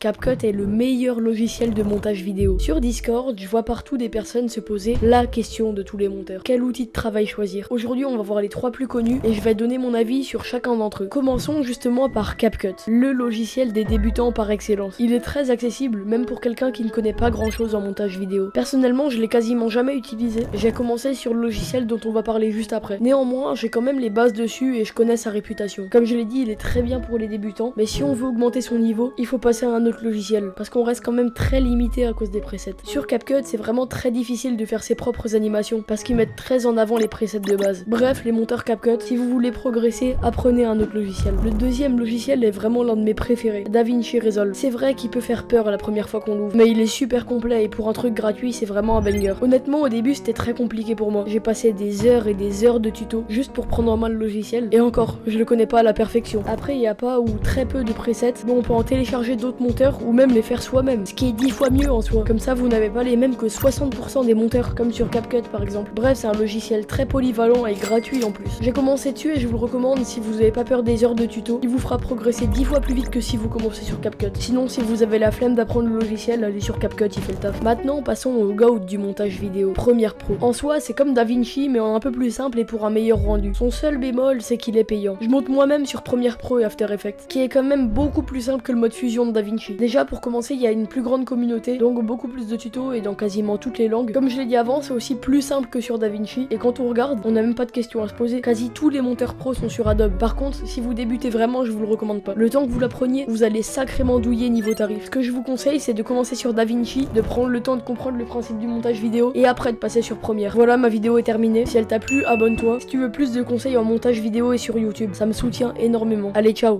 CapCut est le meilleur logiciel de montage vidéo. Sur Discord, je vois partout des personnes se poser la question de tous les monteurs. Quel outil de travail choisir? Aujourd'hui, on va voir les 3 plus connus et je vais donner mon avis sur chacun d'entre eux. Commençons justement par CapCut, le logiciel des débutants par excellence. Il est très accessible, même pour quelqu'un qui ne connaît pas grand chose en montage vidéo. Personnellement, je l'ai quasiment jamais utilisé. J'ai commencé sur le logiciel dont on va parler juste après. Néanmoins, j'ai quand même les bases dessus et je connais sa réputation. Comme je l'ai dit, il est très bien pour les débutants, mais si on veut augmenter son niveau, il faut passer à un autre logiciel, parce qu'on reste quand même très limité à cause des presets. Sur CapCut, c'est vraiment très difficile de faire ses propres animations, parce qu'ils mettent très en avant les presets de base. Bref, les monteurs CapCut, si vous voulez progresser, apprenez un autre logiciel. Le deuxième logiciel est vraiment l'un de mes préférés, DaVinci Resolve. C'est vrai qu'il peut faire peur la première fois qu'on l'ouvre, mais il est super complet et pour un truc gratuit, c'est vraiment un banger. Honnêtement, au début, c'était très compliqué pour moi. J'ai passé des heures et des heures de tutos juste pour prendre en main le logiciel, et encore, je le connais pas à la perfection. Après, il n'y a pas ou très peu de presets, mais on peut en télécharger d'autres monteurs ou même les faire soi-même, ce qui est 10 fois mieux en soi. Comme ça, vous n'avez pas les mêmes que 60% des monteurs, comme sur CapCut par exemple. Bref, c'est un logiciel très polyvalent et gratuit en plus. J'ai commencé dessus et je vous le recommande si vous n'avez pas peur des heures de tuto. Il vous fera progresser 10 fois plus vite que si vous commencez sur CapCut. Sinon, si vous avez la flemme d'apprendre le logiciel, allez sur CapCut, il fait le taf. Maintenant, passons au GOAT du montage vidéo, Premiere Pro. En soi, c'est comme DaVinci, mais en un peu plus simple et pour un meilleur rendu. Son seul bémol, c'est qu'il est payant. Je monte moi-même sur Premiere Pro et After Effects, qui est quand même beaucoup plus simple que le mode fusion de DaVinci. Déjà, pour commencer, il y a une plus grande communauté, donc beaucoup plus de tutos et dans quasiment toutes les langues. Comme je l'ai dit avant, c'est aussi plus simple que sur DaVinci, et quand on regarde, on n'a même pas de questions à se poser. Quasi tous les monteurs pro sont sur Adobe. Par contre, si vous débutez vraiment, je vous le recommande pas. Le temps que vous l'appreniez, vous allez sacrément douiller niveau tarif. Ce que je vous conseille, c'est de commencer sur DaVinci, de prendre le temps de comprendre le principe du montage vidéo, et après de passer sur Premiere. Voilà, ma vidéo est terminée. Si elle t'a plu, abonne-toi. Si tu veux plus de conseils en montage vidéo et sur YouTube, ça me soutient énormément. Allez, ciao!